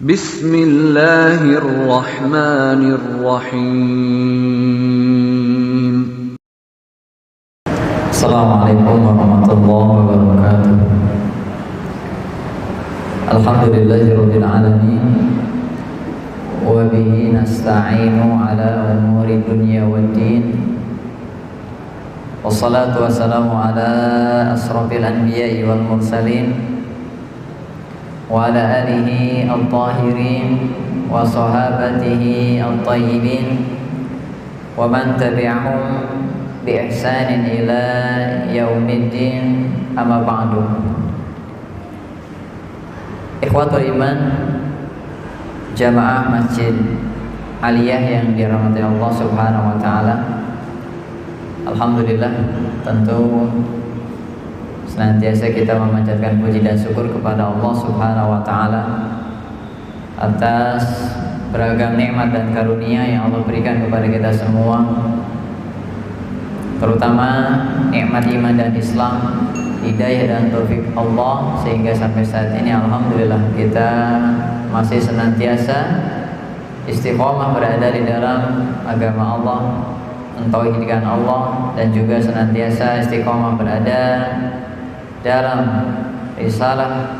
Bismillahirrahmanirrahim. Assalamualaikum warahmatullahi wabarakatuh. Alhamdulillahirabbil alamin. Wa bihi nasta'inu ala umuri dunya waddin. Wassalatu wassalamu ala asrafil anbiya'i wal mursalin wa ala alihi al-tahirin wa sahabatihi al-tayyibin wa man tabi'ahum bi ihsanin ila yaumiddin, amma ba'du. Ikhwatul iman, jamaah Masjid Aliyah yang dirahmati Allah Subhanahu wa taala. Alhamdulillah, tentu senantiasa kita memanjatkan puji dan syukur kepada Allah Subhanahu wa taala atas beragam nikmat dan karunia yang Allah berikan kepada kita semua, terutama nikmat iman dan Islam, hidayah dan taufik Allah, sehingga sampai saat ini alhamdulillah kita masih senantiasa istiqomah berada di dalam agama Allah, mentauhidkan Allah, dan juga senantiasa istiqomah berada dalam risalah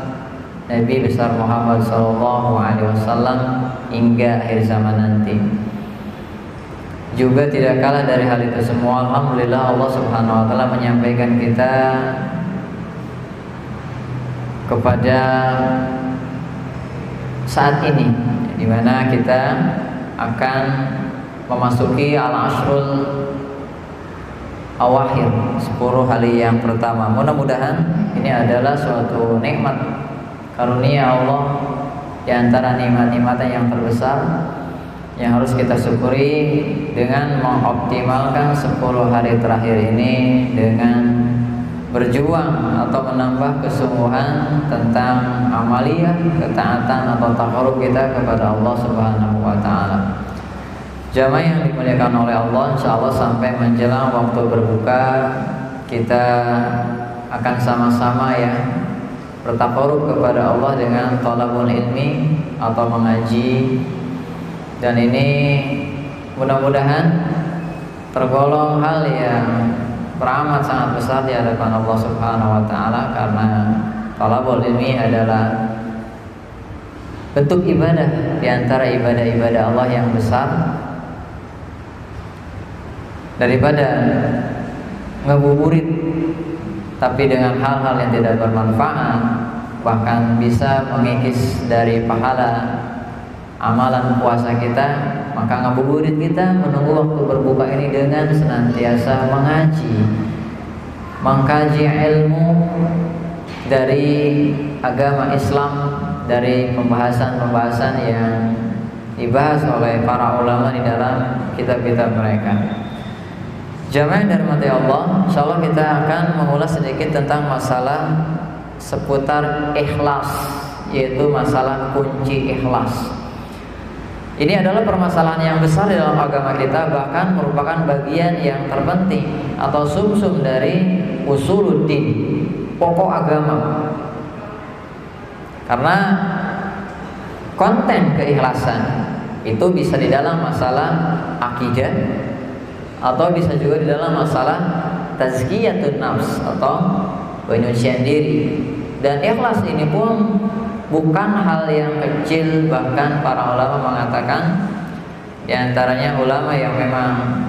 Nabi besar Muhammad SAW hingga akhir zaman nanti. Juga tidak kalah dari hal itu semua, alhamdulillah Allah Subhanahu wa taala menyampaikan kita kepada saat ini, di mana kita akan memasuki al-ashrul awakhir, 10 hari yang pertama. Mudah-mudahan ini adalah suatu nikmat karunia Allah di antara nikmat-nikmatnya yang terbesar yang harus kita syukuri dengan mengoptimalkan 10 hari terakhir ini dengan berjuang atau menambah kesungguhan tentang amaliyah, ketaatan atau taqarrub kita kepada Allah Subhanahu wa taala. Jamaah yang dimuliakan oleh Allah, insyaallah sampai menjelang waktu berbuka kita akan sama-sama ya bertaqarrub kepada Allah dengan thalabul ilmi atau mengaji, dan ini mudah-mudahan tergolong hal yang beramat sangat besar di hadapan Allah Subhanahu wa taala, karena thalabul ilmi adalah bentuk ibadah di antara ibadah-ibadah Allah yang besar. Daripada ngabuburit tapi dengan hal-hal yang tidak bermanfaat, bahkan bisa mengikis dari pahala amalan puasa kita, maka ngabuburit kita menunggu waktu berbuka ini dengan senantiasa mengkaji ilmu dari agama Islam, dari pembahasan-pembahasan yang dibahas oleh para ulama di dalam kitab-kitab mereka. Jamaah yang dirahmati Allah, insyaallah kita akan mengulas sedikit tentang masalah seputar ikhlas, yaitu masalah kunci ikhlas. Ini adalah permasalahan yang besar di dalam agama kita, bahkan merupakan bagian yang terpenting atau sumsum dari usuluddin, pokok agama. Karena konten keikhlasan itu bisa di dalam masalah akidah, atau bisa juga di dalam masalah tazkiyatun nafs atau penyucian diri. Dan ikhlas ini pun bukan hal yang kecil, bahkan para ulama mengatakan, di antaranya ulama yang memang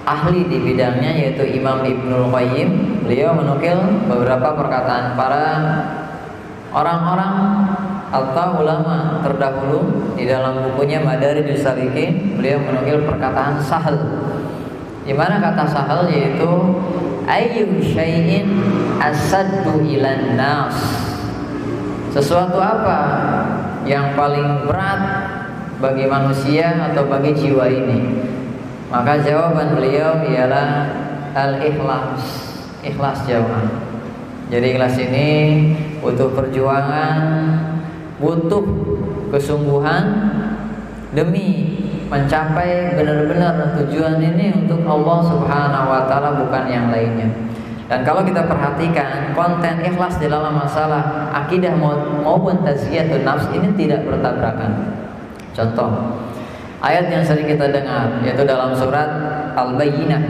ahli di bidangnya yaitu Imam Ibnul Qayyim. Beliau menukil beberapa perkataan para orang-orang atau ulama terdahulu di dalam bukunya Madarijus Salikin. Beliau menukil perkataan Sahal, di mana kata Sahal yaitu ayyu syai'in asaddu ilan nas, sesuatu apa yang paling berat bagi manusia atau bagi jiwa ini. Maka jawaban beliau ialah al-ikhlas, ikhlas jamaah. Jadi ikhlas ini butuh perjuangan, butuh kesungguhan demi mencapai benar-benar tujuan ini untuk Allah Subhanahu wa taala, bukan yang lainnya. Dan kalau kita perhatikan konten ikhlas di dalam masalah akidah maupun tazkiyatun nafs ini tidak bertabrakan. Contoh ayat yang sering kita dengar yaitu dalam surat Al-Bayyinah,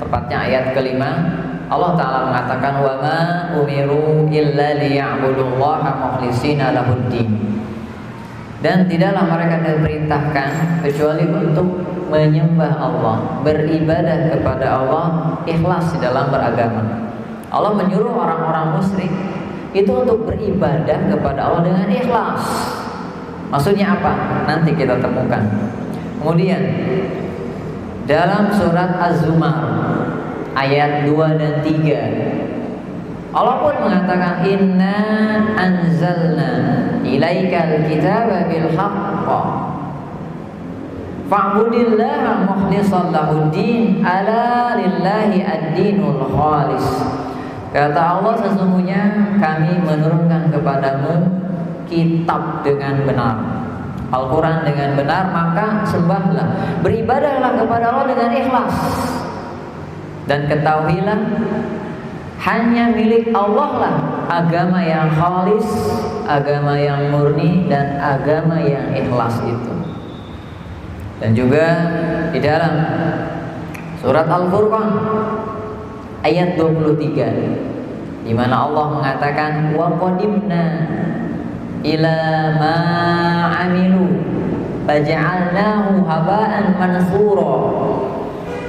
tepatnya ayat kelima, Allah Ta'ala mengatakan wa ma umiru illa liya'budullaha mukhlishina lahuddin. Dan tidaklah mereka diperintahkan kecuali untuk menyembah Allah, beribadah kepada Allah, ikhlas di dalam beragama. Allah menyuruh orang-orang musyrik itu untuk beribadah kepada Allah dengan ikhlas. Maksudnya apa? Nanti kita temukan. Kemudian dalam surat Az-Zumar ayat 2 dan 3, Allah pun mengatakan inna anzalna ilaikal kitaba bil haqq fa'budillaha mukhlishan lahuddin ala lillahi ad-dinul khalis. Kata Allah, sesungguhnya kami menurunkan kepadamu kitab dengan benar, Al-Quran dengan benar, maka sembahlah, beribadahlah kepada Allah dengan ikhlas. Dan ketahuilah hanya milik Allah lah agama yang khalis, agama yang murni, dan agama yang ikhlas itu. Dan juga di dalam surat Al-Furqan ayat 23, di mana Allah mengatakan wa qadimna ila ma amilu faj'alnahu haba'an mansura.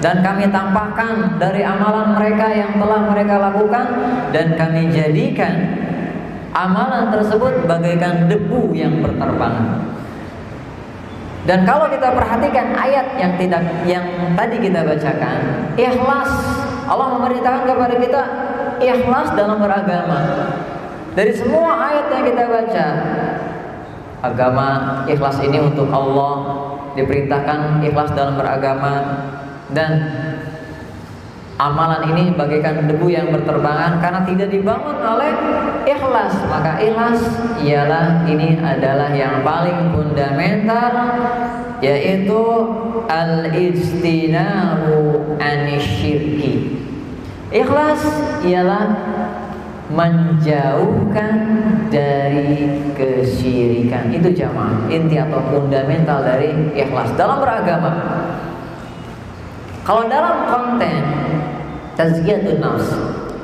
Dan kami tampakkan dari amalan mereka yang telah mereka lakukan, dan kami jadikan amalan tersebut bagaikan debu yang berterbangan. Dan kalau kita perhatikan ayat yang tadi kita bacakan, ikhlas, Allah memerintahkan kepada kita ikhlas dalam beragama. Dari semua ayat yang kita baca, agama ikhlas ini untuk Allah, diperintahkan ikhlas dalam beragama. Dan amalan ini bagaikan debu yang berterbangan karena tidak dibangun oleh ikhlas. Maka ikhlas ialah, ini adalah yang paling fundamental, yaitu al-ijtinabu anisyirki. Ikhlas ialah menjauhkan dari kesyirikan. Itu jamaah inti atau fundamental dari ikhlas dalam beragama. Kalau dalam konten tazkiyatun nafs,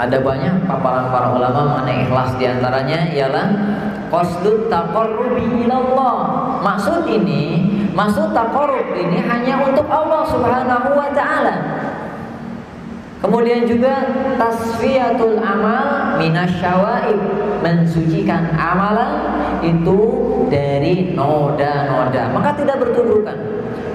ada banyak paparan para ulama mengenai ikhlas. Di antaranya ialah qasdut taqarrubi ilallah. Maksud taqarrub ini hanya untuk Allah Subhanahu wa ta'ala. Kemudian juga tasfiyatul amal minasyawaib, mensucikan amalan itu dari noda-noda, maka tidak bertuburkan.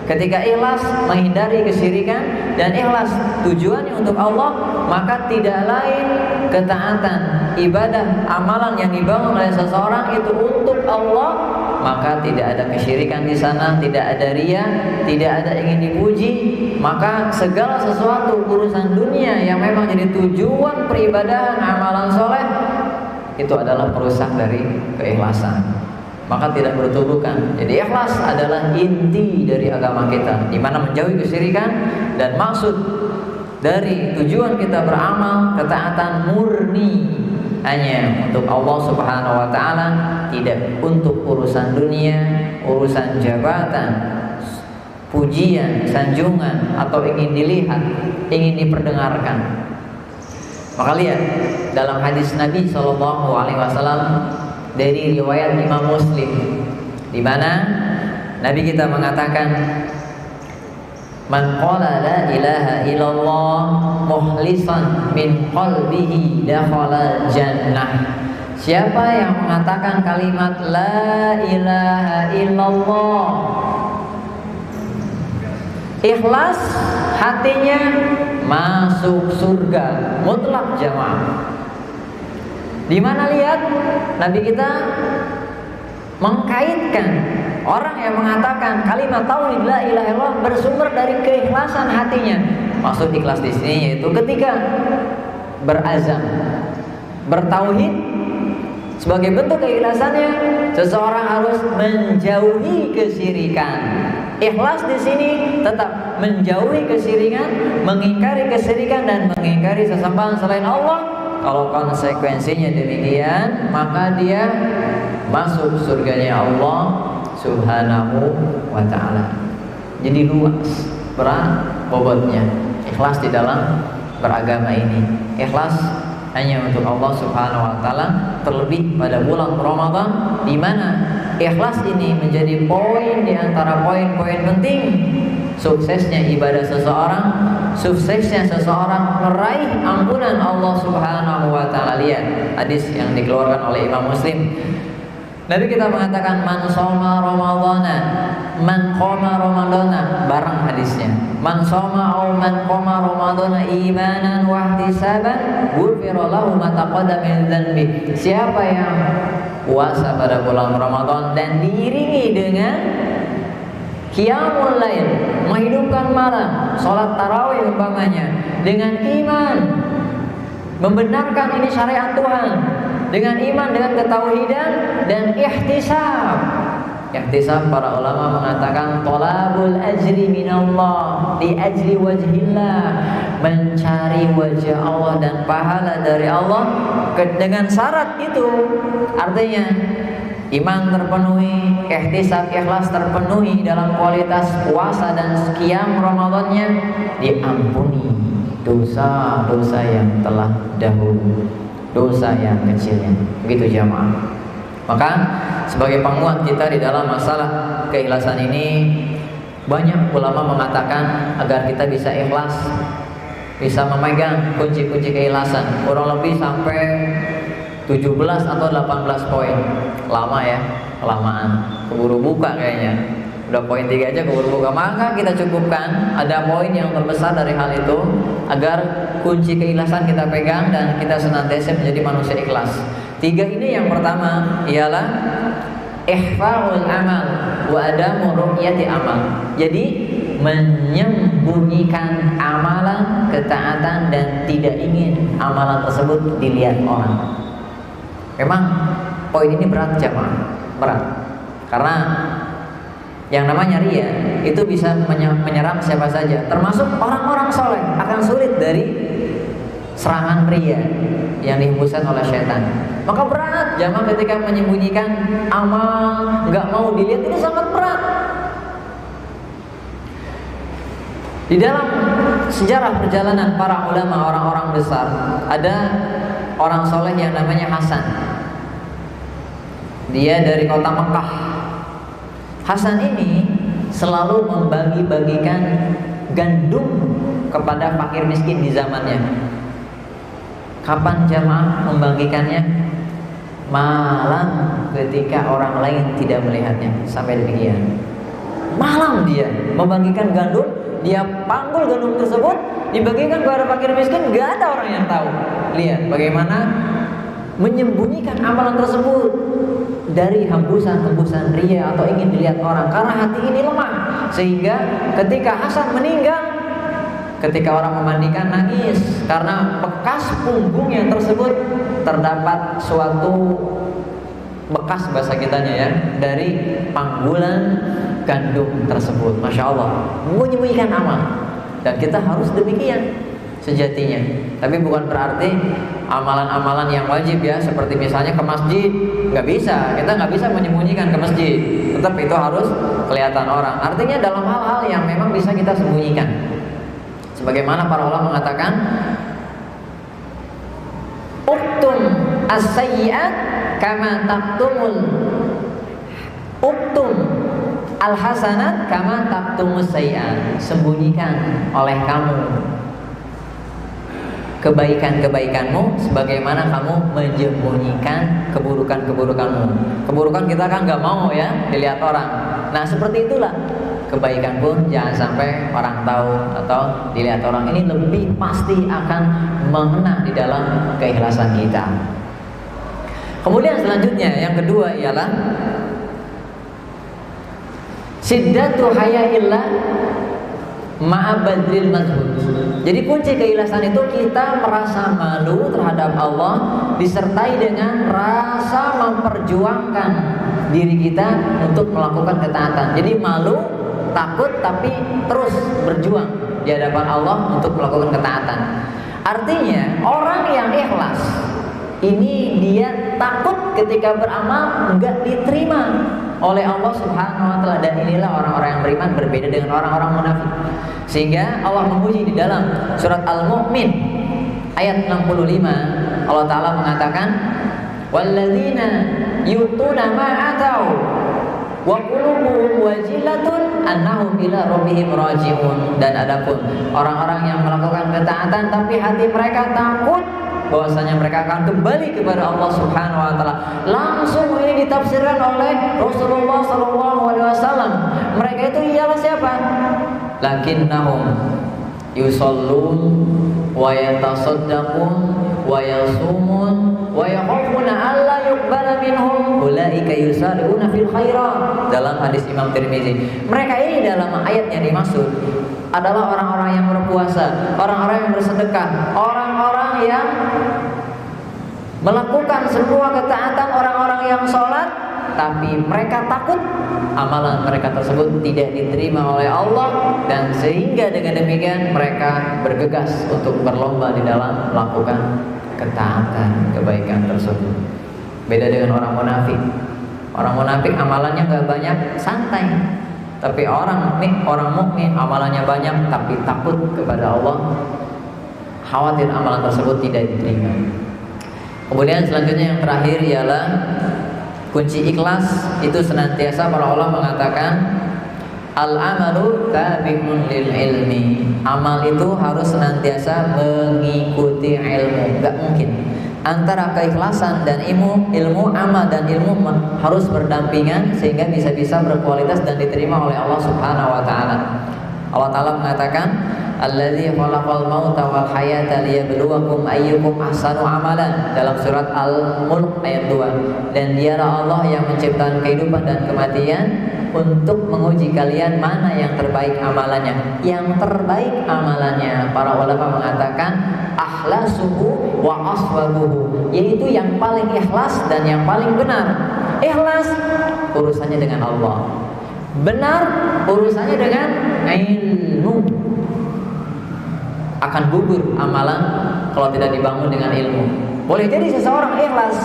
Ketika ikhlas menghindari kesyirikan dan ikhlas tujuannya untuk Allah, maka tidak lain ketaatan, ibadah, amalan yang dibangun oleh seseorang itu untuk Allah, maka tidak ada kesyirikan di sana, tidak ada riya, tidak ada ingin dipuji. Maka segala sesuatu urusan dunia yang memang jadi tujuan peribadahan amalan soleh itu adalah perusak dari keikhlasan, maka tidak bertubuhkan. Jadi ikhlas adalah inti dari agama kita, di mana menjauhi kesyirikan, dan maksud dari tujuan kita beramal ketaatan murni hanya untuk Allah Subhanahu wa ta'ala, tidak untuk urusan dunia, urusan jabatan, pujian, sanjungan, atau ingin dilihat, ingin diperdengarkan. Maka lihat dalam hadis Nabi SAW dari riwayat Imam Muslim, di mana Nabi kita mengatakan, man qala la ilaha illallah mukhlishan min qalbihi dakhala jannah. Siapa yang mengatakan kalimat la ilaha illallah, ikhlas hatinya, masuk surga mutlak jamaah. Di mana lihat Nabi kita mengkaitkan orang yang mengatakan kalimat tauhid la ilaha illallah bersumber dari keikhlasan hatinya. Maksud ikhlas di sini yaitu ketika berazam bertauhid, sebagai bentuk keikhlasannya seseorang harus menjauhi kesyirikan. Ikhlas di sini tetap menjauhi kesyirikan, mengingkari kesyirikan dan mengingkari sesembahan selain Allah. Kalau konsekuensinya demikian, maka dia masuk surganya Allah Subhanahu wa ta'ala. Jadi luas, berat bobotnya. Ikhlas di dalam beragama ini, ikhlas hanya untuk Allah Subhanahu wa ta'ala, terlebih pada bulan Ramadan, di mana ikhlas ini menjadi poin di antara poin-poin penting suksesnya ibadah seseorang, suksesnya seseorang meraih ampunan Allah Subhanahu wa ta'ala. Lihat hadis yang dikeluarkan oleh Imam Muslim. Nabi kita mengatakan man shoma ramadhana, man qama ramadhana, barang hadisnya. Man shoma aw man qama ramadhana imanan wa ihtisaban, ghufira lahu ma taqaddama min dhanbi. Siapa yang puasa pada bulan Ramadan dan diiringi dengan qiyamul lail, menghidupkan malam, salat tarawih umpamanya, dengan iman, membenarkan ini syariat Tuhan, dengan iman, dengan ketauhidan dan ihtisab. Ihtisab para ulama mengatakan thalabul ajri minallah, di ajri wajhillah, mencari wajah Allah dan pahala dari Allah. Dengan syarat itu artinya iman terpenuhi, ihtisab, ikhlas terpenuhi dalam kualitas puasa dan qiyam Ramadannya, diampuni dosa-dosa yang telah dahulu, dosa yang kecilnya. Begitu jamaah. Maka sebagai penguat kita di dalam masalah keikhlasan ini, banyak ulama mengatakan agar kita bisa ikhlas, bisa memegang kunci-kunci keikhlasan, kurang lebih sampai 17 atau 18 poin. Lama ya, kelamaan, keburu buka kayaknya. Udah poin 3 aja keburu buka. Maka kita cukupkan ada poin yang terbesar dari hal itu, agar kunci keikhlasan kita pegang dan kita senantiasa menjadi manusia ikhlas. 3 ini, yang pertama ialah ikhfaul amal wa adamu ru'yati amal. Jadi menyembunyikan amalan ketaatan dan tidak ingin amalan tersebut dilihat orang. Memang poin ini berat jamaah, berat. Karena yang namanya ria itu bisa menyerang siapa saja, termasuk orang-orang soleh akan sulit dari serangan ria yang dihembuskan oleh syaitan. Maka berat jamaah ketika menyembunyikan amal, nggak mau dilihat, itu sangat berat. Di dalam sejarah perjalanan para ulama, orang-orang besar, ada orang soleh yang namanya Hasan. Dia dari kota Mekah. Hasan ini selalu membagi-bagikan gandum kepada fakir miskin di zamannya. Kapan jamaah membagikannya? Malam ketika orang lain tidak melihatnya. Sampai demikian. Malam dia membagikan gandum, dia panggul gandum tersebut, dibagikan kepada fakir miskin, gak ada orang yang tahu. Lihat bagaimana menyembunyikan amalan tersebut dari hembusan-hembusan ria atau ingin dilihat orang, karena hati ini lemah. Sehingga ketika Hasan meninggal, ketika orang memandikan, nangis karena bekas punggungnya tersebut terdapat suatu bekas, bahasa kitanya ya, dari panggulan gandum tersebut. Masya Allah, menyembunyikan amal. Dan kita harus demikian sejatinya. Tapi bukan berarti amalan-amalan yang wajib ya, seperti misalnya ke masjid, nggak bisa. Kita nggak bisa menyembunyikan ke masjid. Tetap itu harus kelihatan orang. Artinya dalam hal-hal yang memang bisa kita sembunyikan. Sebagaimana para ulama mengatakan, uktum as-sayyi'at kama taktumul, uktum al-hasanat kama taktumus sayyi'at. Sembunyikan oleh kamu kebaikan-kebaikanmu sebagaimana kamu menyembunyikan keburukan-keburukanmu. Keburukan kita kan nggak mau ya dilihat orang. Nah seperti itulah kebaikan pun jangan sampai orang tahu atau dilihat orang. Ini lebih pasti akan mengena di dalam keikhlasan kita. Kemudian selanjutnya yang kedua ialah siddatu hayaillah ma'abadril mazhud. Jadi kunci keikhlasan itu kita merasa malu terhadap Allah disertai dengan rasa memperjuangkan diri kita untuk melakukan ketaatan. Jadi malu takut tapi terus berjuang di hadapan Allah untuk melakukan ketaatan. Artinya orang yang ikhlas ini dia takut ketika beramal enggak diterima oleh Allah Subhanahu wa taala, dan inilah orang-orang yang beriman berbeda dengan orang-orang munafik. Sehingga Allah memuji di dalam surat Al-Mu'min ayat 65, Allah taala mengatakan walladzina yutuna ma atau wa qulubuhum wajilatun annahum ila rabbihim raji'un. Dan adapun orang-orang yang melakukan ketaatan tapi hati mereka takut bahwasanya mereka akan kembali kepada Allah Subhanahu wa taala. Langsung ini ditafsirkan oleh Rasulullah sallallahu alaihi wasallam. Mereka itu ialah siapa? Lakinnahum yusallun wa yatasaddaqun wa yasumun wa yakhafuna alla yuqbala minhum ulaika yusari'una fil khairat. Dalam hadis Imam Tirmizi, mereka ini dalam ayat yang dimaksud adalah orang-orang yang berpuasa, orang-orang yang bersedekah, orang-orang yang melakukan semua ketaatan, orang-orang yang sholat, tapi mereka takut amalan mereka tersebut tidak diterima oleh Allah, dan sehingga dengan demikian mereka bergegas untuk berlomba di dalam melakukan ketaatan, kebaikan tersebut. Beda dengan orang munafik. Orang munafik amalannya gak banyak, santai. Tapi orang mukmin amalannya banyak tapi takut kepada Allah, khawatir amalan tersebut tidak diterima. Kemudian selanjutnya yang terakhir ialah kunci ikhlas. Itu senantiasa para ulama mengatakan al-amalu tabi'un lil ilmi. Amal itu harus senantiasa mengikuti ilmu. Gak mungkin antara keikhlasan dan ilmu, amal dan ilmu harus berdampingan sehingga bisa-bisa berkualitas dan diterima oleh Allah Subhanahu wa taala. Allah taala mengatakan allazi khalaqal mauta wal hayata liyabluwakum ayyukum ahsanu amalan dalam surat Al-Mulk ayat 2. Dan dialah Allah yang menciptakan kehidupan dan kematian untuk menguji kalian mana yang terbaik amalannya. Yang terbaik amalannya para ulama mengatakan akhlasuhu wa aswabuhu, yaitu yang paling ikhlas dan yang paling benar. Ikhlas urusannya dengan Allah, benar urusannya dengan ilmu. Akan gugur amalan kalau tidak dibangun dengan ilmu. Boleh jadi seseorang ikhlas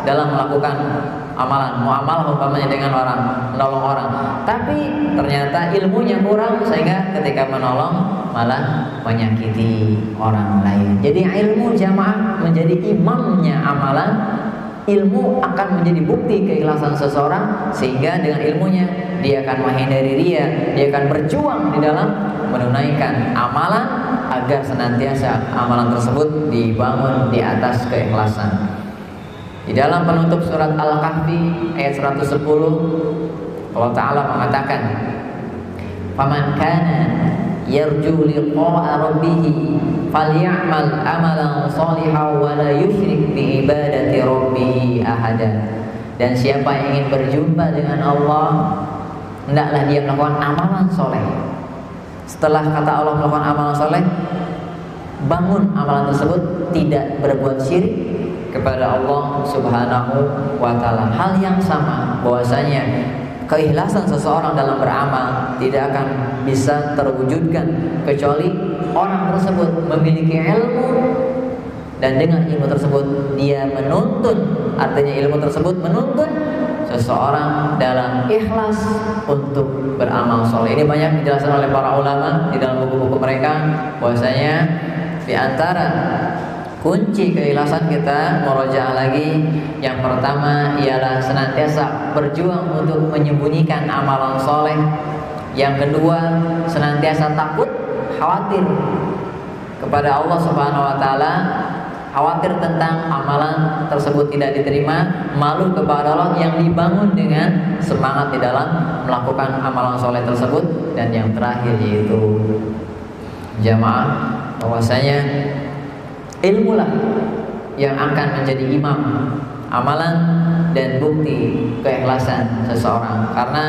dalam melakukan amalan, muamalah umpamanya dengan orang, menolong orang, tapi ternyata ilmunya kurang sehingga ketika menolong malah menyakiti orang lain. Jadi ilmu jamaah menjadi imamnya amalan. Ilmu akan menjadi bukti keikhlasan seseorang, sehingga dengan ilmunya dia akan menghindari ria, dia akan berjuang di dalam menunaikan amalan agar senantiasa amalan tersebut dibangun di atas keikhlasan. Di dalam penutup surat Al-Kahfi ayat 110, Allah Ta'ala mengatakan faman kana yarju liqa'a rabbih falyamal amalan shalihan wa la yusyrik bi ibadati rabbih ahada. Dan siapa yang ingin berjumpa dengan Allah, hendaklah dia melakukan amalan soleh. Setelah kata Allah melakukan amalan soleh, bangun amalan tersebut tidak berbuat syirik kepada Allah Subhanahu wa taala. Hal yang sama bahwasanya keikhlasan seseorang dalam beramal tidak akan bisa terwujudkan kecuali orang tersebut memiliki ilmu, dan dengan ilmu tersebut dia menuntun, artinya ilmu tersebut menuntun seseorang dalam ikhlas untuk beramal soleh. Ini banyak dijelaskan oleh para ulama di dalam buku-buku mereka bahwasanya di antara kunci keikhlasan kita murojaah lagi, yang pertama ialah senantiasa berjuang untuk menyembunyikan amalan soleh. Yang kedua, senantiasa takut, khawatir kepada Allah Subhanahu wa taala, khawatir tentang amalan tersebut tidak diterima, malu kepada Allah, yang dibangun dengan semangat di dalam melakukan amalan soleh tersebut. Dan yang terakhir yaitu jamaah, bahwasanya ilmulah yang akan menjadi imam amalan dan bukti keikhlasan seseorang, karena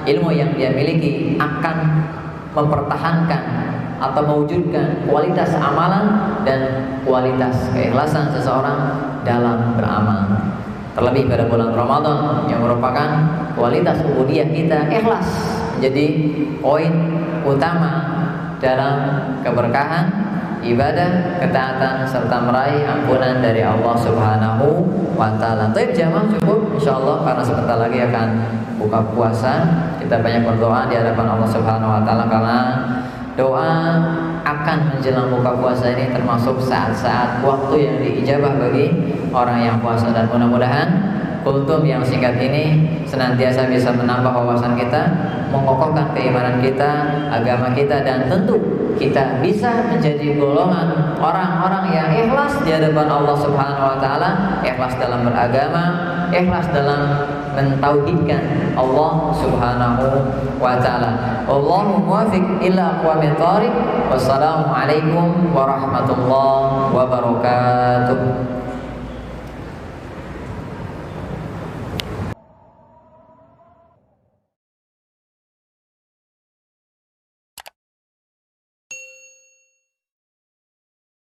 ilmu yang dia miliki akan mempertahankan atau mewujudkan kualitas amalan dan kualitas keikhlasan seseorang dalam beramal. Terlebih pada bulan Ramadan yang merupakan kualitas ubudiyah kita ikhlas jadi poin utama dalam keberkahan, ibadah, ketaatan serta meraih ampunan dari Allah Subhanahu wa taala. Baik jamaah, cukup insyaallah karena sebentar lagi akan buka puasa. Kita banyak berdoa di hadapan Allah Subhanahu wa taala karena doa akan menjelang buka puasa ini termasuk saat-saat waktu yang diijabah bagi orang yang puasa, dan mudah-mudahan kultum yang singkat ini senantiasa bisa menambah wawasan kita, mengokohkan keimanan kita, agama kita, dan tentu kita bisa menjadi golongan orang-orang yang ikhlas di hadapan Allah Subhanahu wa taala, ikhlas dalam beragama, ikhlas dalam mentauhidkan Allah Subhanahu wa taala. Wallahu muwaffiq ila aqwamit thoriq. Wassalamualaikum warahmatullahi wabarakatuh.